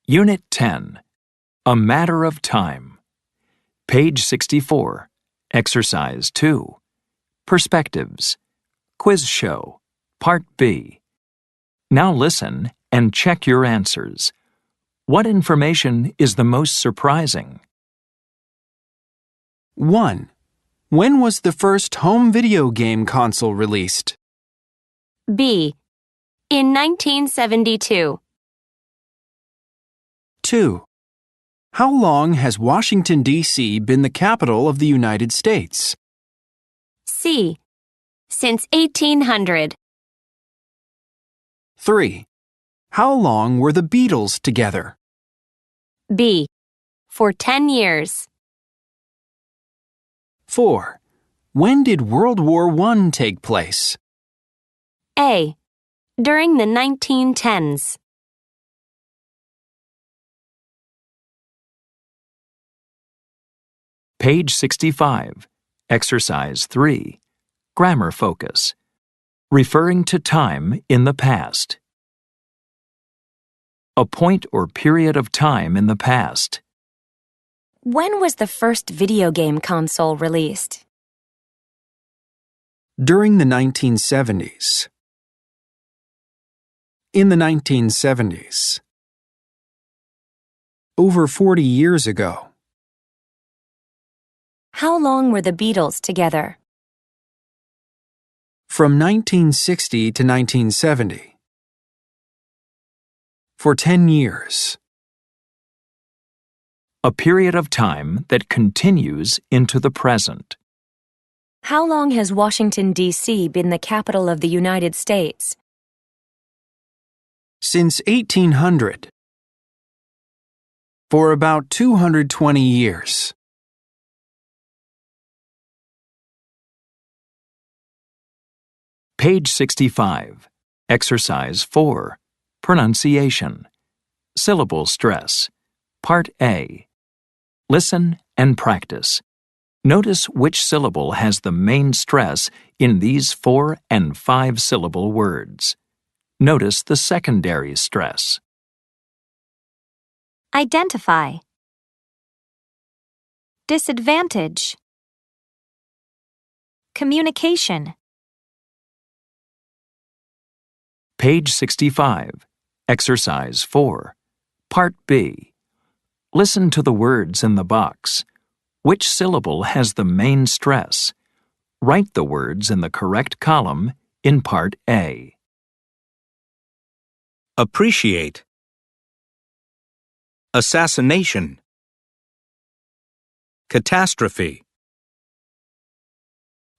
Unit 10. A Matter of Time. Page 64. Exercise 2. Perspectives. Quiz Show. Part B. Now listen and check your answers. What information is the most surprising? 1. When was the first home video game console released? B. In 1972. 2. How long has Washington, D.C. been the capital of the United States? C. Since 1800. 3. How long were the Beatles together? B. For 10 years. 4. When did World War I take place? A. During the 1910s. Page 65. Exercise 3. Grammar focus. Referring to time in the past. A point or period of time in the past. When was the first video game console released? During the 1970s. In the 1970s. Over 40 years ago. How long were the Beatles together? From 1960 to 1970. For 10 years. A period of time that continues into the present. How long has Washington, D.C. been the capital of the United States? Since 1800. For about 220 years. Page 65. Exercise 4. Pronunciation. Syllable stress. Part A. Listen and practice. Notice which syllable has the main stress in these 4 and 5 syllable words. Notice the secondary stress. Identify. Disadvantage. Communication. Page 65. Exercise 4. Part B. Listen to the words in the box. Which syllable has the main stress? Write the words in the correct column in Part A. Appreciate. Assassination. Catastrophe.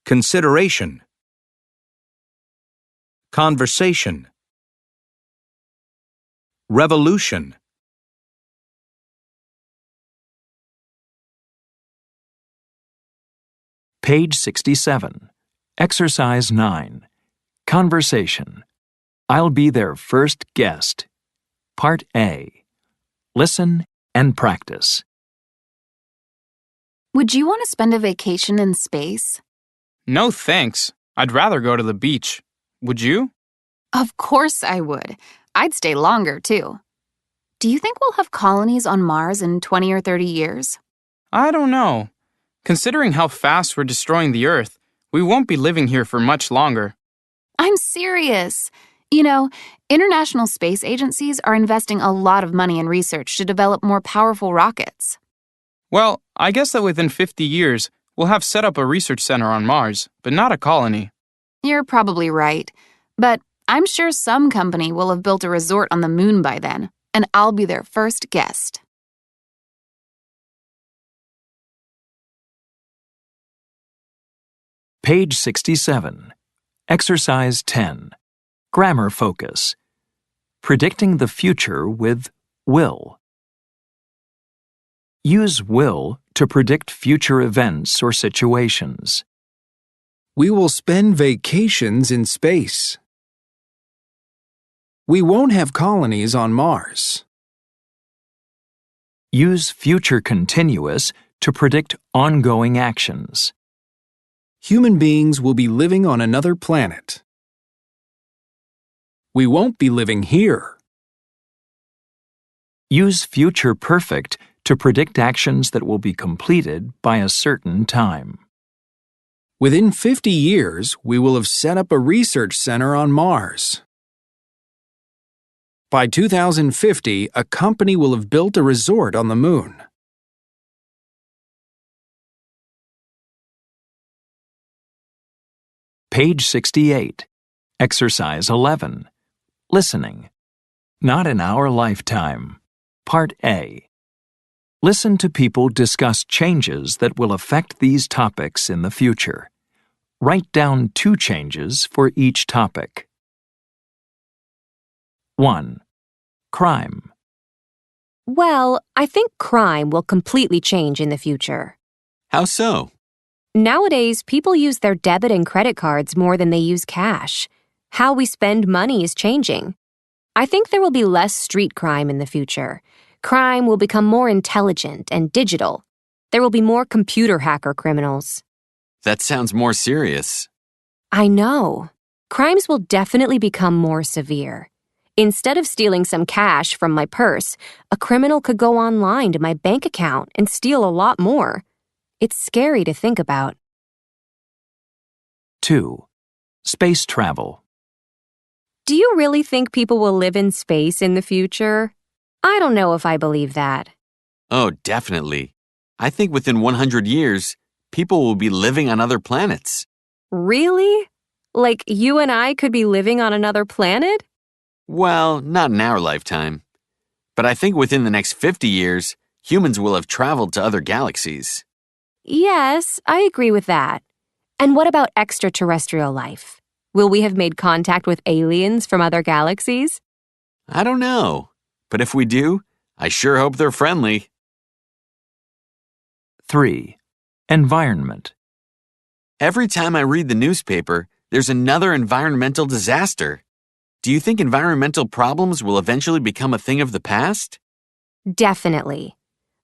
Consideration. Conversation. Revolution. Page 67. Exercise 9. Conversation. I'll be their first guest. Part A. Listen and practice. Would you want to spend a vacation in space? No thanks. I'd rather go to the beach. Would you? Of course I would. I'd stay longer, too. Do you think we'll have colonies on Mars in 20 or 30 years? I don't know. Considering how fast we're destroying the Earth, we won't be living here for much longer. I'm serious. You know, international space agencies are investing a lot of money in research to develop more powerful rockets. Well, I guess that within 50 years, we'll have set up a research center on Mars, but not a colony. You're probably right. But I'm sure some company will have built a resort on the moon by then, and I'll be their first guest. Page 67. Exercise 10. Grammar focus. Predicting the future with will. Use will to predict future events or situations. We will spend vacations in space. We won't have colonies on Mars. Use future continuous to predict ongoing actions. Human beings will be living on another planet. We won't be living here. Use future perfect to predict actions that will be completed by a certain time. Within 50 years, we will have set up a research center on Mars. By 2050, a company will have built a resort on the moon. Page 68. Exercise 11. Listening. Not in our lifetime. Part A. Listen to people discuss changes that will affect these topics in the future. Write down 2 changes for each topic. 1. Crime. Well, I think crime will completely change in the future. How so? Nowadays, people use their debit and credit cards more than they use cash. How we spend money is changing. I think there will be less street crime in the future. Crime will become more intelligent and digital. There will be more computer hacker criminals. That sounds more serious. I know. Crimes will definitely become more severe. Instead of stealing some cash from my purse, a criminal could go online to my bank account and steal a lot more. It's scary to think about. 2. Space travel. Do you really think people will live in space in the future? I don't know if I believe that. Oh, definitely. I think within 100 years, people will be living on other planets. Really? Like you and I could be living on another planet? Well, not in our lifetime. But I think within the next 50 years, humans will have traveled to other galaxies. Yes, I agree with that. And what about extraterrestrial life? Will we have made contact with aliens from other galaxies? I don't know. But if we do, I sure hope they're friendly. 3. Environment. Every time I read the newspaper, there's another environmental disaster. Do you think environmental problems will eventually become a thing of the past? Definitely.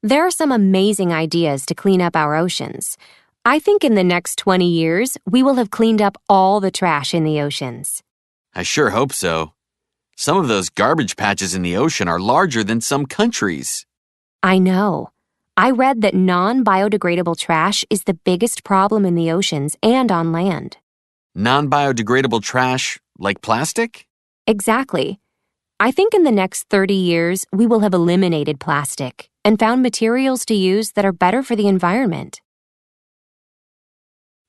There are some amazing ideas to clean up our oceans. I think in the next 20 years, we will have cleaned up all the trash in the oceans. I sure hope so. Some of those garbage patches in the ocean are larger than some countries. I know. I read that non-biodegradable trash is the biggest problem in the oceans and on land. Non-biodegradable trash, like plastic? Exactly. I think in the next 30 years, we will have eliminated plastic and found materials to use that are better for the environment.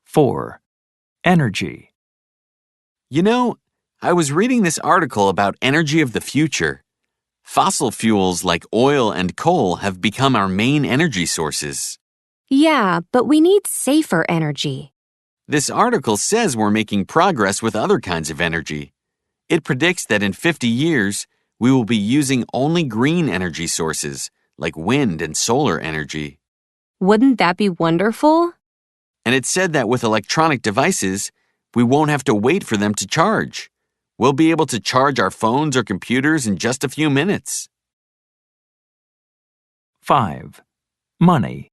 4. Energy. You know, I was reading this article about energy of the future. Fossil fuels like oil and coal have become our main energy sources. Yeah, but we need safer energy. This article says we're making progress with other kinds of energy. It predicts that in 50 years, we will be using only green energy sources, like wind and solar energy. Wouldn't that be wonderful? And it said that with electronic devices, we won't have to wait for them to charge. We'll be able to charge our phones or computers in just a few minutes. 5. Money.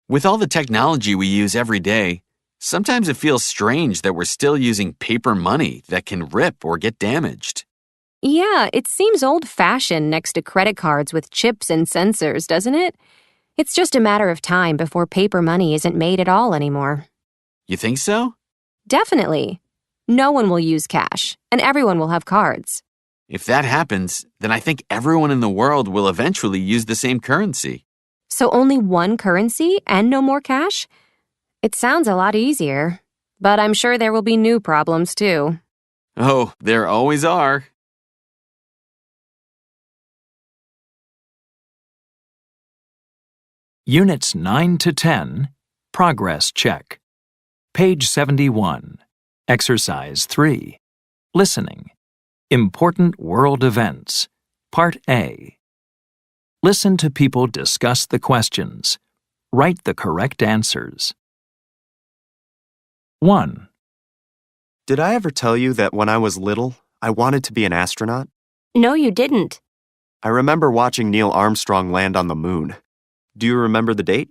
With all the technology we use every day, sometimes it feels strange that we're still using paper money that can rip or get damaged. Yeah, it seems old-fashioned next to credit cards with chips and sensors, doesn't it? It's just a matter of time before paper money isn't made at all anymore. You think so? Definitely. No one will use cash, and everyone will have cards. If that happens, then I think everyone in the world will eventually use the same currency. So only one currency and no more cash? It sounds a lot easier, but I'm sure there will be new problems too. Oh, there always are. Units 9 to 10. Progress check. Page 71. Exercise 3. Listening. Important world events. Part A. Listen to people discuss the questions. Write the correct answers. 1. Did I ever tell you that when I was little, I wanted to be an astronaut? No, you didn't. I remember watching Neil Armstrong land on the moon. Do you remember the date?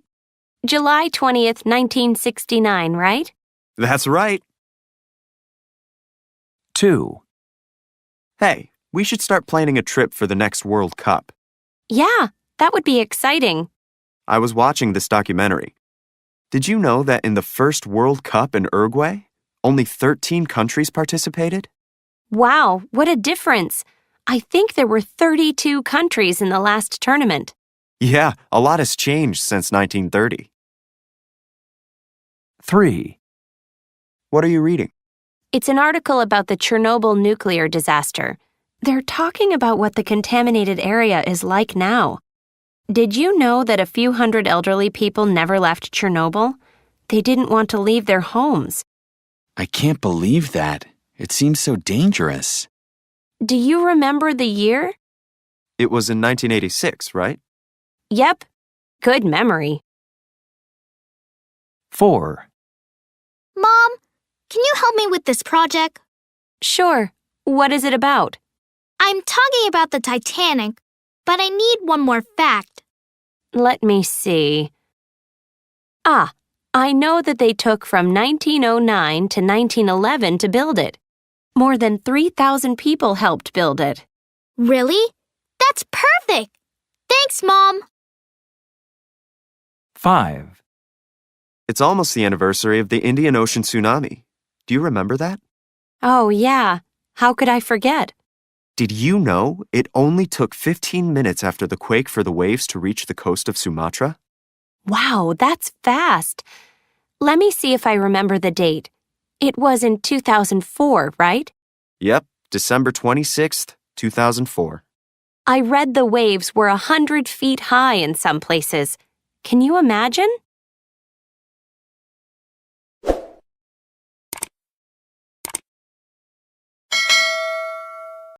July 20th, 1969, right? That's right. 2. Hey, we should start planning a trip for the next World Cup. Yeah, that would be exciting. I was watching this documentary. Did you know that in the first World Cup in Uruguay, only 13 countries participated? Wow, what a difference. I think there were 32 countries in the last tournament. Yeah, a lot has changed since 1930. 3. What are you reading? It's an article about the Chernobyl nuclear disaster. They're talking about what the contaminated area is like now. Did you know that a few hundred elderly people never left Chernobyl? They didn't want to leave their homes. I can't believe that. It seems so dangerous. Do you remember the year? It was in 1986, right? Yep. Good memory. 4. Mom, can you help me with this project? Sure. What is it about? I'm talking about the Titanic, but I need one more fact. Let me see. I know that they took from 1909 to 1911 to build it. More than 3,000 people helped build it. Really? That's perfect! Thanks, Mom! 5. It's almost the anniversary of the Indian Ocean tsunami. Do you remember that? Oh, yeah. How could I forget? Did you know it only took 15 minutes after the quake for the waves to reach the coast of Sumatra? Wow, that's fast. Let me see if I remember the date. It was in 2004, right? Yep, December 26th, 2004. I read the waves were 100 feet high in some places. Can you imagine?